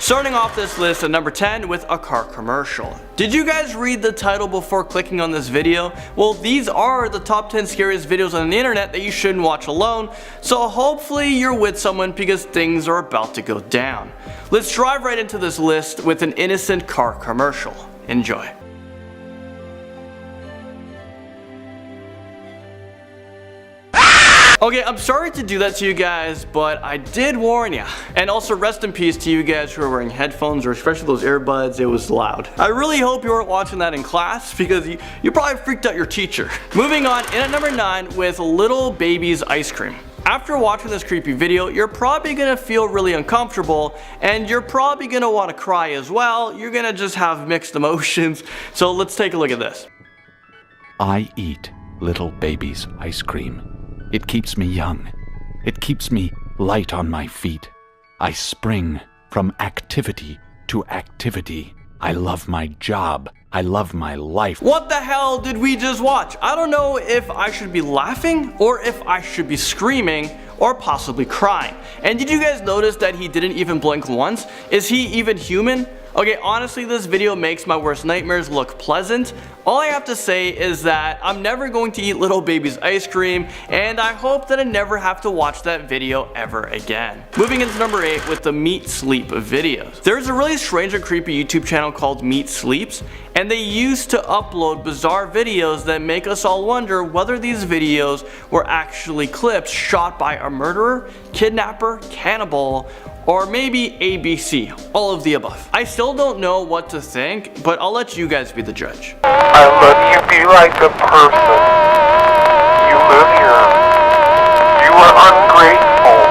Starting off this list at number 10 with a car commercial. Did you guys read the title before clicking on this video? Well, these are the top 10 scariest videos on the internet that you shouldn't watch alone, so hopefully you're with someone because things are about to go down. Let's dive right into this list with an innocent car commercial. Enjoy. Okay, I'm sorry to do that to you guys, but I did warn ya. And also rest in peace to you guys who are wearing headphones, or especially those earbuds. It was loud. I really hope you weren't watching that in class because you probably freaked out your teacher. Moving on, in at number 9 with Little Baby's Ice Cream. After watching this creepy video, you're probably gonna feel really uncomfortable, and you're probably gonna want to cry as well. You're gonna just have mixed emotions. So let's take a look at this. I eat Little Baby's ice cream. It keeps me young. It keeps me light on my feet. I spring from activity to activity. I love my job. I love my life. What the hell did we just watch? I don't know if I should be laughing or if I should be screaming or possibly crying. And did you guys notice that he didn't even blink once? Is he even human? Okay, honestly, this video makes my worst nightmares look pleasant. All I have to say is that I'm never going to eat Little Baby's ice cream, and I hope that I never have to watch that video ever again. Moving into number 8 with the Meat Sleep videos. There's a really strange and creepy YouTube channel called Meat Sleeps, and they used to upload bizarre videos that make us all wonder whether these videos were actually clips shot by a murderer, kidnapper, cannibal, or maybe ABC, all of the above. I still don't know what to think, but I'll let you guys be the judge. I let you be like a person. You live here. You are ungrateful.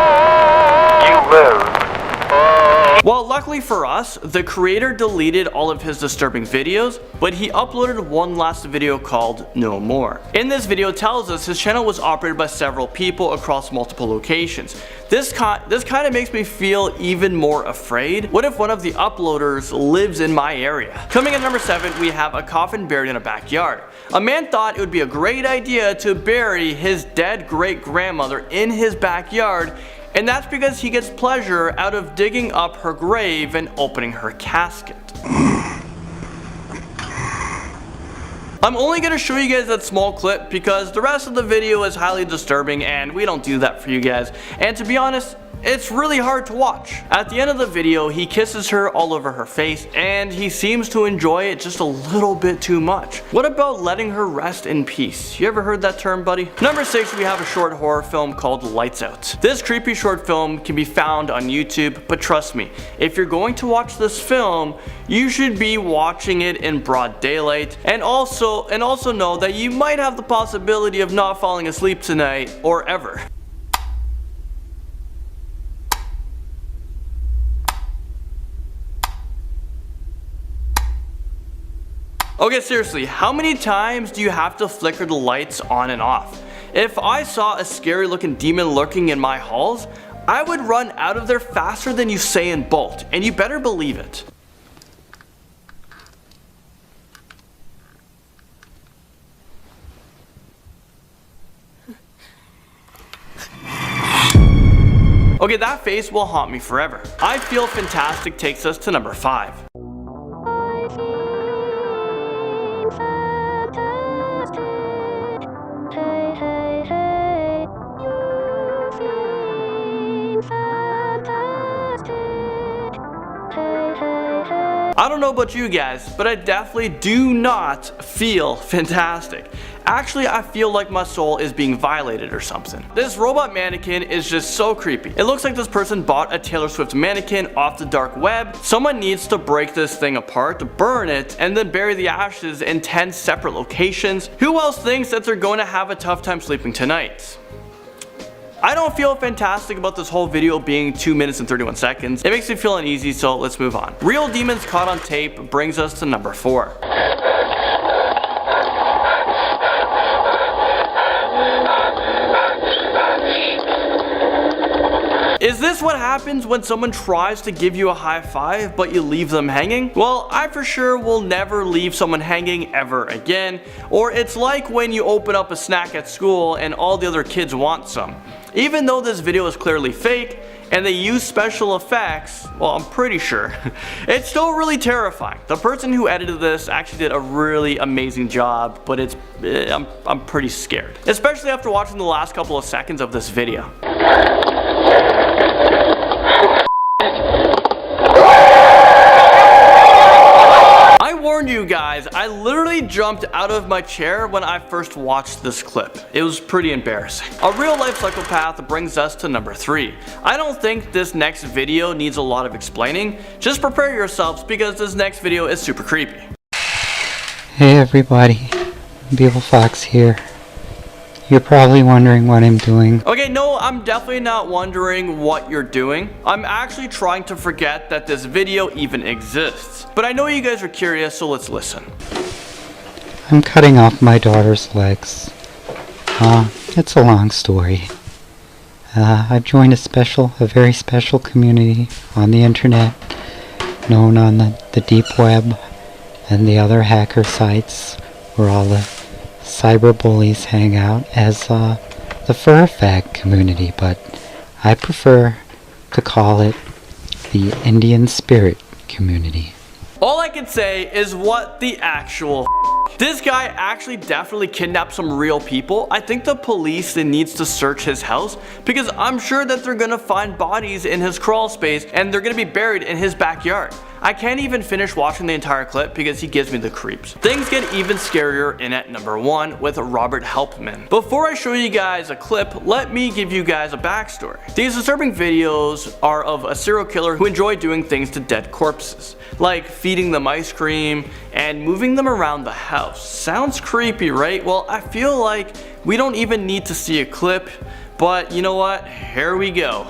You live. Well, luckily for us, the creator deleted all of his disturbing videos, but he uploaded one last video called No More. In this video, it tells us his channel was operated by several people across multiple locations. This kind of makes me feel even more afraid. What if one of the uploaders lives in my area? Coming in number 7, we have a coffin buried in a backyard. A man thought it would be a great idea to bury his dead great-grandmother in his backyard, and that's because he gets pleasure out of digging up her grave and opening her casket. I'm only going to show you guys that small clip because the rest of the video is highly disturbing and we don't do that for you guys. And to be honest, it's really hard to watch. At the end of the video, he kisses her all over her face and he seems to enjoy it just a little bit too much. What about letting her rest in peace? You ever heard that term, buddy? Number 6, we have a short horror film called Lights Out. This creepy short film can be found on YouTube, but trust me, if you're going to watch this film, you should be watching it in broad daylight, and also know that you might have the possibility of not falling asleep tonight or ever. Okay, seriously, how many times do you have to flicker the lights on and off? If I saw a scary looking demon lurking in my halls, I would run out of there faster than Usain Bolt, and you better believe it. Okay, that face will haunt me forever. I Feel Fantastic takes us to number 5. I don't know about you guys, but I definitely do not feel fantastic. Actually, I feel like my soul is being violated or something. This robot mannequin is just so creepy. It looks like this person bought a Taylor Swift mannequin off the dark web. Someone needs to break this thing apart, burn it, and then bury the ashes in 10 separate locations. Who else thinks that they're going to have a tough time sleeping tonight? I don't feel fantastic about this whole video being 2 minutes and 31 seconds. It makes me feel uneasy, so let's move on. Real Demons Caught on Tape brings us to number 4. Is this what happens when someone tries to give you a high five but you leave them hanging? Well, I for sure will never leave someone hanging ever again. Or it's like when you open up a snack at school and all the other kids want some. Even though this video is clearly fake and they use special effects, well, I'm pretty sure, it's still really terrifying. The person who edited this actually did a really amazing job, but I'm pretty scared. Especially after watching the last couple of seconds of this video. I warned you guys, I literally jumped out of my chair when I first watched this clip. It was pretty embarrassing. A real life psychopath brings us to number 3. I don't think this next video needs a lot of explaining. Just prepare yourselves because this next video is super creepy. Hey everybody, Beetle Fox here. You're probably wondering what I'm doing. Okay, no, I'm definitely not wondering what you're doing. I'm actually trying to forget that this video even exists. But I know you guys are curious, so let's listen. I'm cutting off my daughter's legs. It's a long story. I've joined a very special community on the internet, known on the deep web and the other hacker sites where all the cyber bullies hang out, as the fur fag community, but I prefer to call it the Indian spirit community. All I can say is what the actual This guy actually definitely kidnapped some real people. I think the police needs to search his house because I'm sure that they're gonna find bodies in his crawl space and they're gonna be buried in his backyard. I can't even finish watching the entire clip because he gives me the creeps. Things get even scarier in at number 1 with Robert Helpman. Before I show you guys a clip, let me give you guys a backstory. These disturbing videos are of a serial killer who enjoyed doing things to dead corpses, like feeding them ice cream and moving them around the house. Sounds creepy, right? Well, I feel like we don't even need to see a clip, but you know what? Here we go.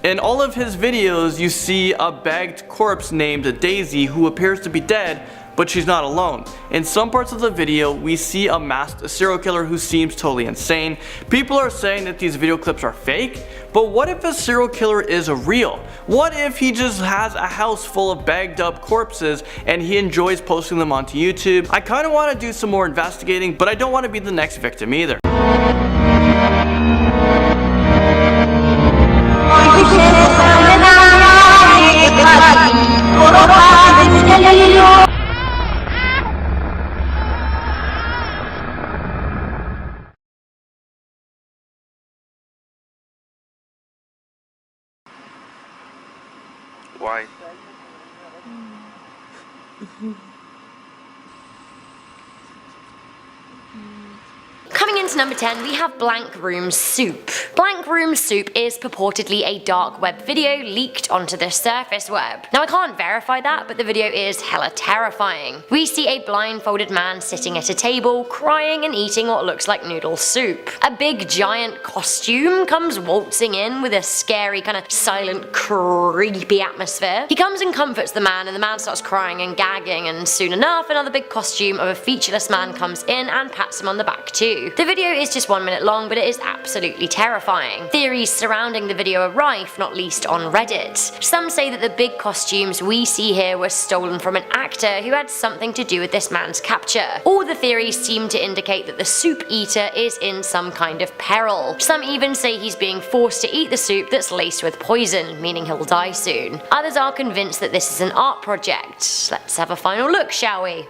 In all of his videos, you see a bagged corpse named Daisy who appears to be dead, but she's not alone. In some parts of the video, we see a masked serial killer who seems totally insane. People are saying that these video clips are fake, but what if a serial killer is real? What if he just has a house full of bagged up corpses and he enjoys posting them onto YouTube? I kind of want to do some more investigating, but I don't want to be the next victim either. Why? Coming into number 10, we have Blank Room Soup. Blank Room Soup is purportedly a dark web video leaked onto the surface web. Now I can't verify that, but the video is hella terrifying. We see a blindfolded man sitting at a table, crying and eating what looks like noodle soup. A big giant costume comes waltzing in with a scary kind of silent, creepy atmosphere. He comes and comforts the man, and the man starts crying and gagging, and soon enough another big costume of a featureless man comes in and pats him on the back too. The video is just 1 minute long, but it is absolutely terrifying. Theories surrounding the video are rife, not least on Reddit. Some say that the big costumes we see here were stolen from an actor who had something to do with this man's capture. All the theories seem to indicate that the soup eater is in some kind of peril. Some even say he's being forced to eat the soup that's laced with poison, meaning he'll die soon. Others are convinced that this is an art project. Let's have a final look, shall we?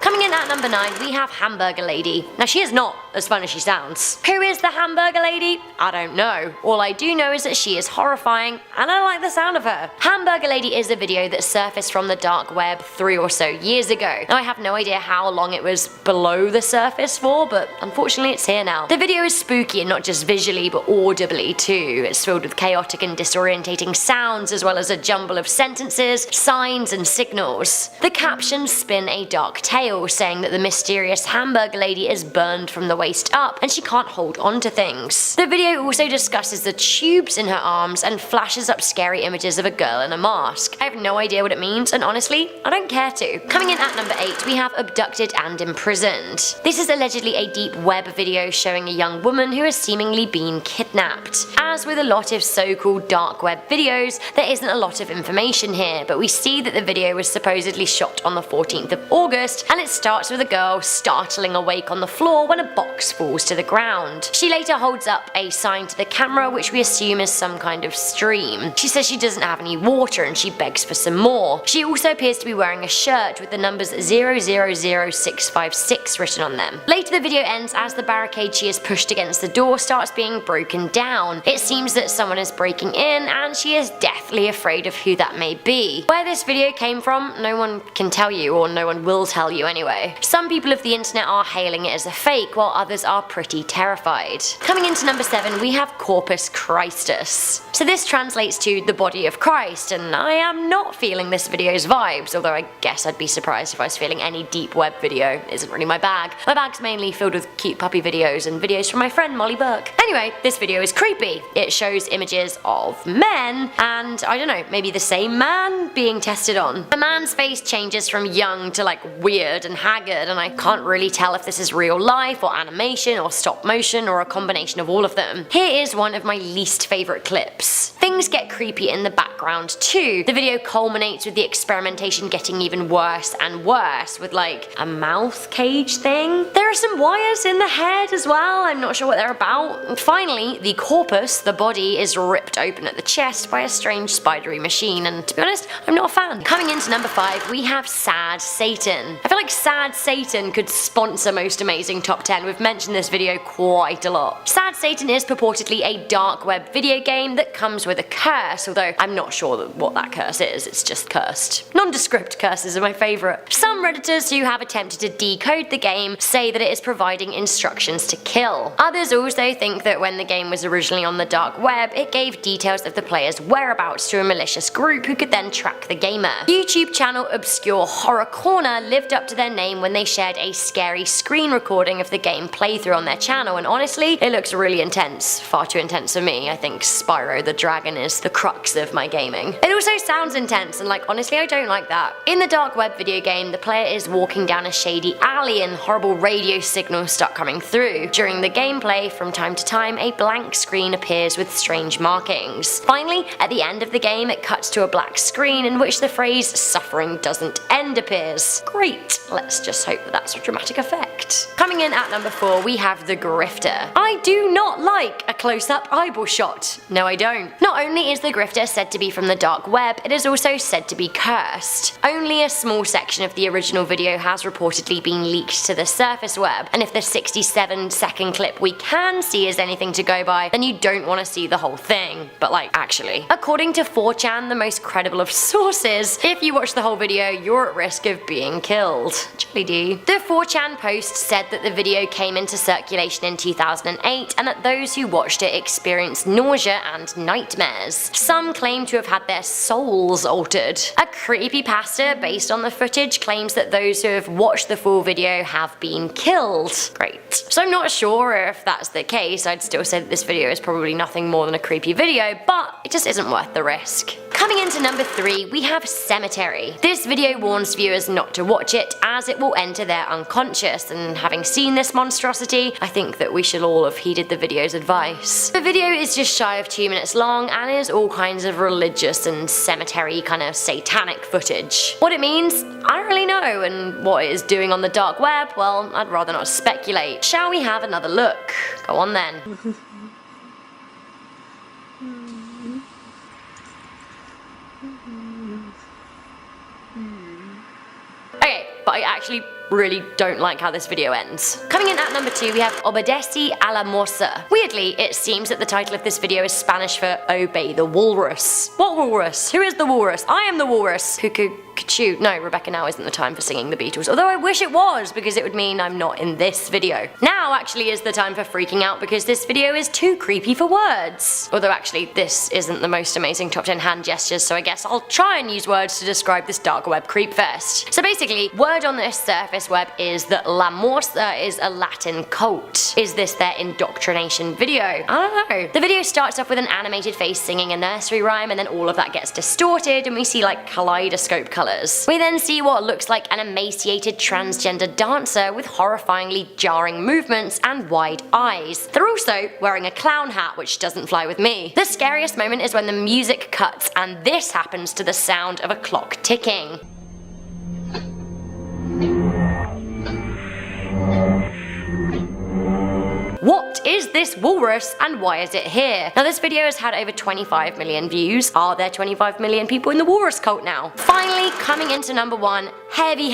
Coming in at number 9, we have Hamburger Lady. Now she is not as fun as she sounds. Who is the Hamburger Lady? I don't know. All I do know is that she is horrifying and I like the sound of her. Hamburger Lady is a video that surfaced from the dark web 3 or so years ago. Now I have no idea how long it was below the surface for, but unfortunately it's here now. The video is spooky, and not just visually but audibly too. It's filled with chaotic and disorientating sounds, as well as a jumble of sentences, signs and signals. The captions spin a dark tale ill, saying that the mysterious hamburger lady is burned from the waist up and she can't hold on to things. The video also discusses the tubes in her arms and flashes up scary images of a girl in a mask. I have no idea what it means, and honestly, I don't care to. Coming in at number 8, we have Abducted and Imprisoned. This is allegedly a deep web video showing a young woman who has seemingly been kidnapped. As with a lot of so-called dark web videos, there isn't a lot of information here, but we see that the video was supposedly shot on the 14th of August, and it starts with a girl startling awake on the floor when a box falls to the ground. She later holds up a sign to the camera, which we assume is some kind of stream. She says she doesn't have any water and she begs for some more. She also appears to be wearing a shirt with the numbers 000656 written on them. Later the video ends as the barricade she has pushed against the door starts being broken down. It seems that someone is breaking in and she is deathly afraid of who that may be. Where this video came from, no one can tell you, or no one will tell you anyway. Some people of the internet are hailing it as a fake, while others are pretty terrified. Coming into number 7, we have Corpus Christus. So this translates to the body of Christ, and I am not feeling this video's vibes, although I guess I'd be surprised if I was feeling any deep web video. It isn't really my bag. My bag's mainly filled with cute puppy videos and videos from my friend Molly Burke. Anyway, this video is creepy. It shows images of men, and I don't know, maybe the same man being tested on. The man's face changes from young to like weird and haggard, and I can't really tell if this is real life or animation or stop motion or a combination of all of them. Here is one of my least favourite clips. Things get creepy in the background too. The video culminates with the experimentation getting even worse and worse, with like a mouth cage thing. There are some wires in the head as well, I'm not sure what they're about. And finally, the corpus, the body, is ripped open at the chest by a strange spidery machine, and to be honest, I'm not a fan. Coming into number 5, we have Sad Satan. I feel like Sad Satan could sponsor Most Amazing Top 10. We've mentioned this video quite a lot. Sad Satan is purportedly a dark web video game that comes with a curse, although I'm not sure what that curse is, it's just cursed. Nondescript curses are my favourite. Some redditors who have attempted to decode the game say that it is providing instructions to kill. Others also think that when the game was originally on the dark web, it gave details of the player's whereabouts to a malicious group who could then track the gamer. YouTube channel Obscure Horror Corner lived up to their name when they shared a scary screen recording of the game playthrough on their channel, and honestly, it looks really intense. Far too intense for me. I think Spyro the Dragon is the crux of my gaming. It also sounds intense, and like honestly I don't like that. In the dark web video game, the player is walking down a shady alley and horrible radio signals start coming through. During the gameplay, from time to time, a blank screen appears with strange markings. Finally, at the end of the game, it cuts to a black screen in which the phrase "suffering doesn't end" appears. Great, let's just hope that that's a dramatic effect. Coming in at number 4, we have The Grifter. I do not like a close-up eyeball shot. No, I don't. Not only is The Grifter said to be from the dark web, it is also said to be cursed. Only a small section of the original video has reportedly been leaked to the surface web, and if the 67-second clip we can see is anything to go by, then you don't want to see the whole thing. But like, actually. According to 4chan, the most credible of sources, if you watch the whole video, you're at risk of being killed. Jolly D. The 4chan post said that the video came into circulation in 2008, and that those who watched it experienced nausea and nightmares. Some claim to have had their souls altered. A creepypasta based on the footage claims that those who have watched the full video have been killed. Great. So I'm not sure if that's the case. I'd still say that this video is probably nothing more than a creepy video, but it just isn't worth the risk. Coming into number 3, we have Cemetery. This video warns viewers not to watch it, as it will enter their unconscious, and having seen this monstrosity, I think that we should all have heeded the video's advice. The video is just shy of 2 minutes long and is all kinds of religious and cemetery kind of satanic footage. What it means, I don't really know, and what it is doing on the dark web, well, I'd rather not speculate. Shall we have another look? Go on then. Okay, but I actually really don't like how this video ends. Coming in at number 2, we have Obedece a la Morsa. Weirdly, it seems that the title of this video is Spanish for Obey the Walrus. What walrus? Who is the walrus? I am the walrus. Cuckoo. No, Rebecca, now isn't the time for singing the Beatles, although I wish it was, because it would mean I'm not in this video. Now actually is the time for freaking out, because this video is too creepy for words. Although actually, this isn't the Most Amazing Top 10 hand gestures, so I guess I'll try and use words to describe this dark web creep fest. So basically, word on this surface surface web is that La Morsa is a Latin cult. Is this their indoctrination video? I don't know. The video starts off with an animated face singing a nursery rhyme, and then all of that gets distorted and we see like kaleidoscope colors. We then see what looks like an emaciated transgender dancer with horrifyingly jarring movements and wide eyes. They're also wearing a clown hat, which doesn't fly with me. The scariest moment is when the music cuts and this happens to the sound of a clock ticking. What is this walrus and why is it here? Now this video has had over 25 million views. Are there 25 million people in the walrus cult now? Finally, coming into number 1, heavy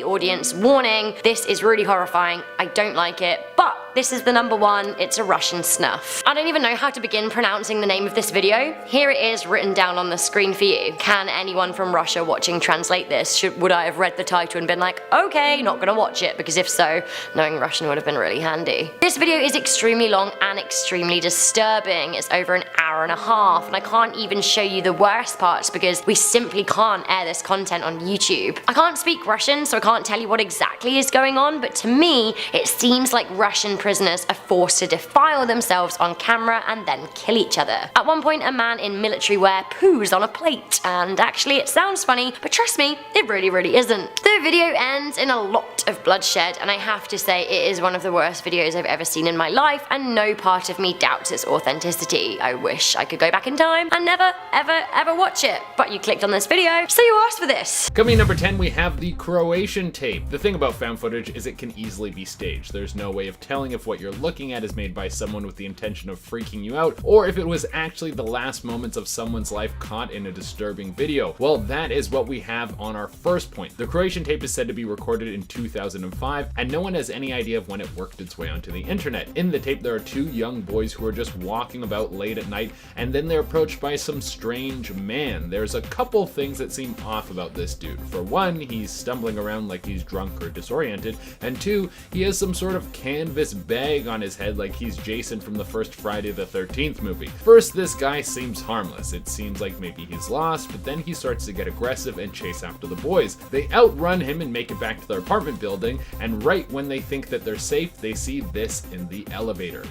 audience warning. This is really horrifying. I don't like it, but this is the number 1, it's a Russian snuff. I don't even know how to begin pronouncing the name of this video. Here it is written down on the screen for you. Can anyone from Russia watching translate this? Would I have read the title and been like, okay, not gonna watch it, because if so, knowing Russian would have been really handy. This video is extremely long and extremely disturbing. It's over an hour and a half, and I can't even show you the worst parts because we simply can't air this content on YouTube. I can't speak Russian, so I can't tell you what exactly is going on, but to me, it seems like Russian prisoners are forced to defile themselves on camera and then kill each other. At one point, a man in military wear poos on a plate, and actually it sounds funny, but trust me, it really isn't. The video ends in a lot of bloodshed, and I have to say it is one of the worst videos I've ever seen in my life, and no part of me doubts its authenticity. I wish I could go back in time and never ever watch it, but you clicked on this video, so you asked for this. Coming in number 10, we have the Croatian tape. The thing about found footage is it can easily be staged. There's no way of telling if what you're looking at is made by someone with the intention of freaking you out, or if it was actually the last moments of someone's life caught in a disturbing video. Well, that is what we have on our first point. The Croatian tape is said to be recorded in 2005, and no one has any idea of when it worked its way onto the internet. In the tape, there are 2 young boys who are just walking about late at night, and then they're approached by some strange man. There's a couple things that seem off about this dude. For one, he's stumbling around like he's drunk or disoriented, and 2, he has some sort of canvas bag on his head like he's Jason from the first Friday the 13th movie. First, this guy seems harmless. It seems like maybe he's lost, but then he starts to get aggressive and chase after the boys. They outrun him and make it back to their apartment building, and right when they think that they're safe, they see this in the elevator.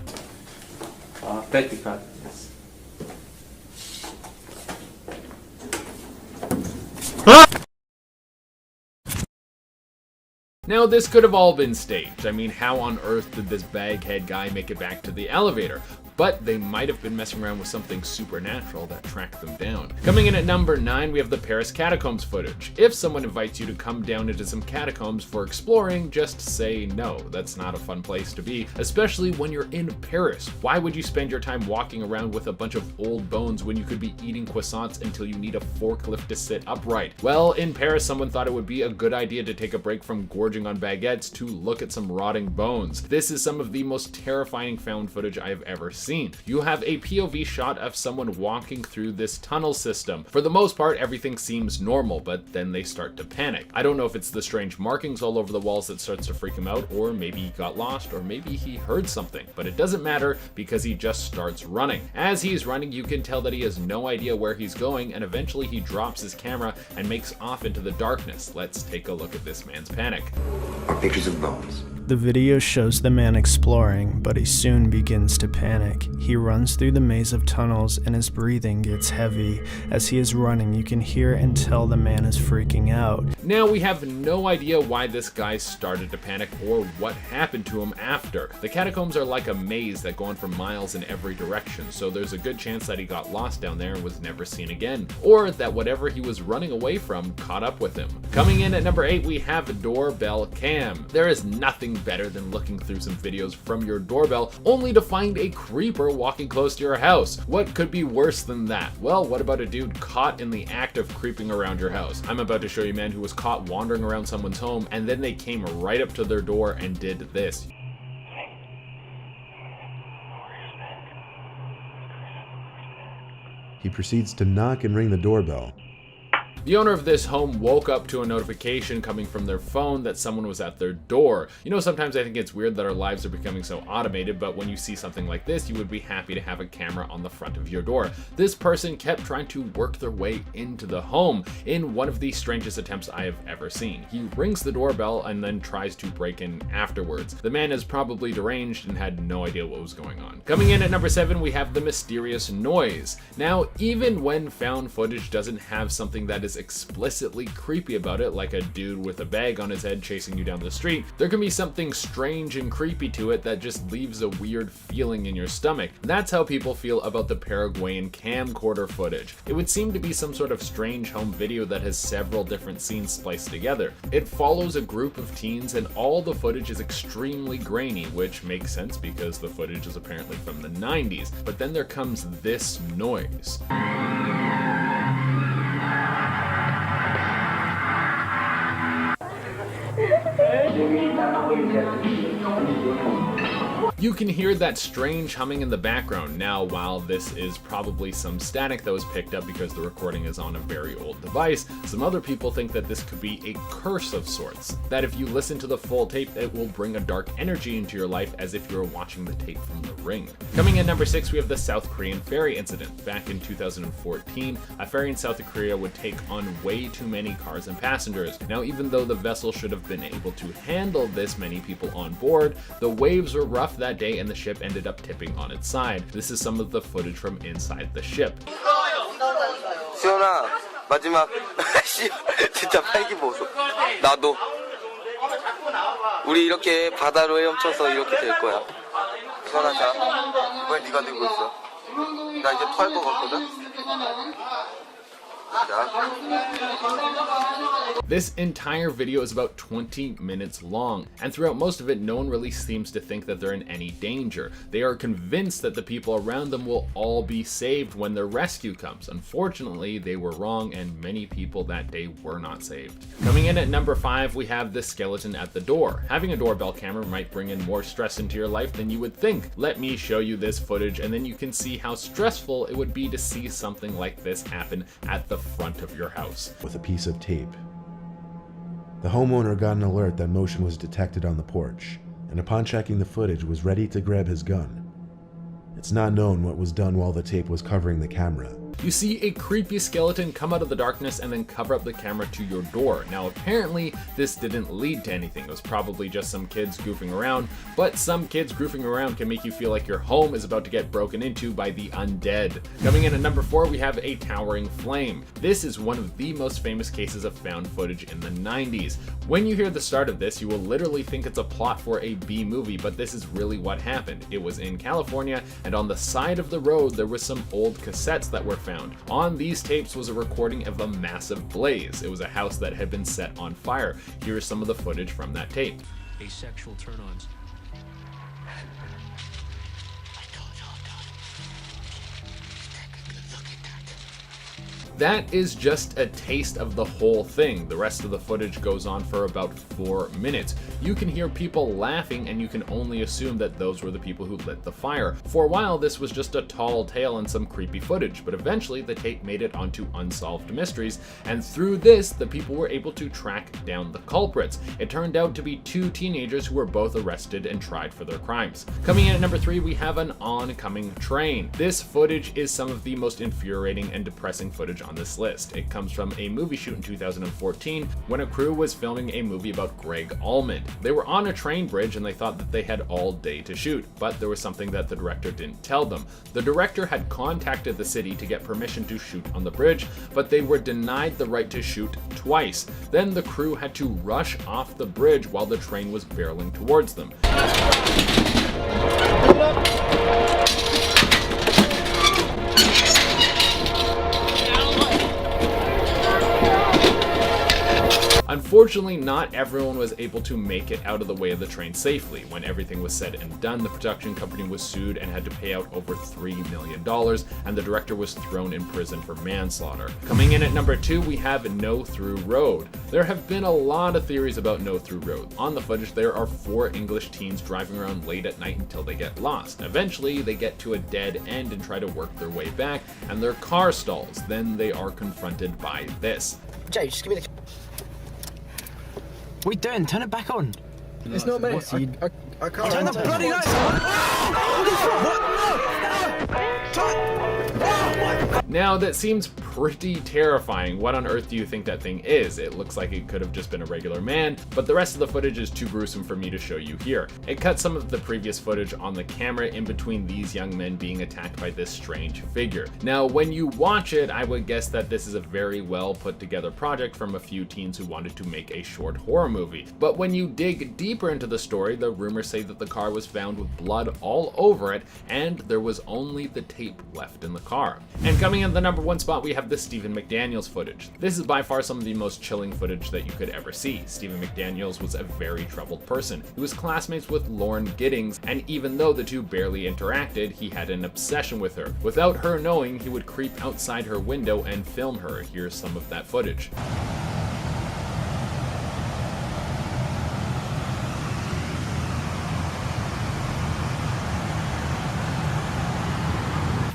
Now, this could have all been staged. I mean, how on earth did this baghead guy make it back to the elevator? But they might have been messing around with something supernatural that tracked them down. Coming in at number 9, we have the Paris catacombs footage. If someone invites you to come down into some catacombs for exploring, just say no. That's not a fun place to be, especially when you're in Paris. Why would you spend your time walking around with a bunch of old bones when you could be eating croissants until you need a forklift to sit upright? Well, in Paris, someone thought it would be a good idea to take a break from gorging on baguettes to look at some rotting bones. This is some of the most terrifying found footage I have ever seen. You have a POV shot of someone walking through this tunnel system. For the most part, everything seems normal, but then they start to panic. I don't know if it's the strange markings all over the walls that starts to freak him out, or maybe he got lost, or maybe he heard something, but it doesn't matter because he just starts running. As he's running, you can tell that he has no idea where he's going, and eventually he drops his camera and makes off into the darkness. Let's take a look at this man's panic. Are pictures of bones. The video shows the man exploring, but he soon begins to panic. He runs through the maze of tunnels and his breathing gets heavy. As he is running, you can hear and tell the man is freaking out. Now, we have no idea why this guy started to panic or what happened to him after. The catacombs are like a maze that go on for miles in every direction, so there's a good chance that he got lost down there and was never seen again, or that whatever he was running away from caught up with him. Coming in at number 8, we have doorbell cam. There is nothing better than looking through some videos from your doorbell only to find a creeper walking close to your house. What could be worse than that? Well, what about a dude caught in the act of creeping around your house? I'm about to show you a man who was caught wandering around someone's home, and then they came right up to their door and did this. He proceeds to knock and ring the doorbell. The owner of this home woke up to a notification coming from their phone that someone was at their door. You know, sometimes I think it's weird that our lives are becoming so automated, but when you see something like this, you would be happy to have a camera on the front of your door. This person kept trying to work their way into the home in one of the strangest attempts I have ever seen. He rings the doorbell and then tries to break in afterwards. The man is probably deranged and had no idea what was going on. Coming in at number 7, we have the mysterious noise. Now, even when found footage doesn't have something that is explicitly creepy about it, like a dude with a bag on his head chasing you down the street, there can be something strange and creepy to it that just leaves a weird feeling in your stomach. That's how people feel about the Paraguayan camcorder footage. It would seem to be some sort of strange home video that has several different scenes spliced together. It follows a group of teens and all the footage is extremely grainy, which makes sense because the footage is apparently from the 90s. But then there comes this noise. You can hear that strange humming in the background. Now, while this is probably some static that was picked up because the recording is on a very old device, some other people think that this could be a curse of sorts. That if you listen to the full tape, it will bring a dark energy into your life as if you were watching the tape from The Ring. Coming in number 6, we have the South Korean ferry incident. Back in 2014, a ferry in South Korea would take on way too many cars and passengers. Now, even though the vessel should have been able to handle this many people on board, the waves were rough that day and the ship ended up tipping on its side. This is some of the footage from inside the ship. 수연아, 마지막. 진짜 팔기 보소. 나도. 우리 이렇게 바다로 헤엄쳐서 이렇게 될 거야. 수연아, 자. 왜 네가 들고 있어? 나 이제 토할 것 같거든? This entire video is about 20 minutes long, and throughout most of it, no one really seems to think that they're in any danger. They are convinced that the people around them will all be saved when their rescue comes. Unfortunately, they were wrong, and many people that day were not saved. Coming in at number 5, we have the skeleton at the door. Having a doorbell camera might bring in more stress into your life than you would think. Let me show you this footage, and then you can see how stressful it would be to see something like this happen at the front of your house. With a piece of tape. The homeowner got an alert that motion was detected on the porch, and upon checking the footage was ready to grab his gun. It's not known what was done while the tape was covering the camera. You see a creepy skeleton come out of the darkness and then cover up the camera to your door. Now apparently this didn't lead to anything. It was probably just some kids goofing around, but some kids goofing around can make you feel like your home is about to get broken into by the undead. Coming in at number 4, we have a towering flame. This is one of the most famous cases of found footage in the 90s. When you hear the start of this, you will literally think it's a plot for a B movie, but this is really what happened. It was in California, and on the side of the road there were some old cassettes that were found. On these tapes was a recording of a massive blaze. It was a house that had been set on fire. Here is some of the footage from that tape. Asexual turn-ons. That is just a taste of the whole thing. The rest of the footage goes on for about 4 minutes. You can hear people laughing and you can only assume that those were the people who lit the fire. For a while this was just a tall tale and some creepy footage, but eventually the tape made it onto Unsolved Mysteries, and through this the people were able to track down the culprits. It turned out to be 2 teenagers who were both arrested and tried for their crimes. Coming in at number 3, we have an oncoming train. This footage is some of the most infuriating and depressing footage on this list. It comes from a movie shoot in 2014 when a crew was filming a movie about Greg Allman. They were on a train bridge and they thought that they had all day to shoot, but there was something that the director didn't tell them. The director had contacted the city to get permission to shoot on the bridge, but they were denied the right to shoot twice. Then the crew had to rush off the bridge while the train was barreling towards them. Unfortunately, not everyone was able to make it out of the way of the train safely. When everything was said and done, the production company was sued and had to pay out over $3 million, and the director was thrown in prison for manslaughter. Coming in at number 2, we have No Through Road. There have been a lot of theories about No Through Road. On the footage, there are 4 English teens driving around late at night until they get lost. Eventually, they get to a dead end and try to work their way back, and their car stalls. Then they are confronted by this. Jay, just give me the... What are you doing? Turn it back on. It's not me. I can't. Turn the bloody lights on! Now, that seems pretty terrifying. What on earth do you think that thing is? It looks like it could have just been a regular man, but the rest of the footage is too gruesome for me to show you here. It cuts some of the previous footage on the camera in between these young men being attacked by this strange figure. Now, when you watch it, I would guess that this is a very well put together project from a few teens who wanted to make a short horror movie. But when you dig deeper into the story, the rumors say that the car was found with blood all over it, and there was only the tape left in the car. And coming in the number 1 spot, we have the Stephen McDaniels footage. This is by far some of the most chilling footage that you could ever see. Stephen McDaniels was a very troubled person. He was classmates with Lauren Giddings, and even though the two barely interacted, he had an obsession with her. Without her knowing, he would creep outside her window and film her. Here's some of that footage.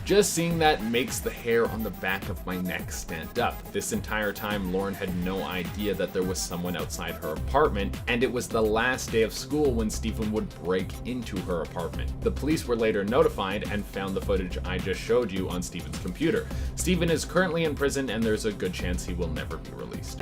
Just seeing that makes the hair on the back of my neck stand up. This entire time, Lauren had no idea that there was someone outside her apartment, and it was the last day of school when Stephen would break into her apartment. The police were later notified and found the footage I just showed you on Stephen's computer. Stephen is currently in prison, and there's a good chance he will never be released.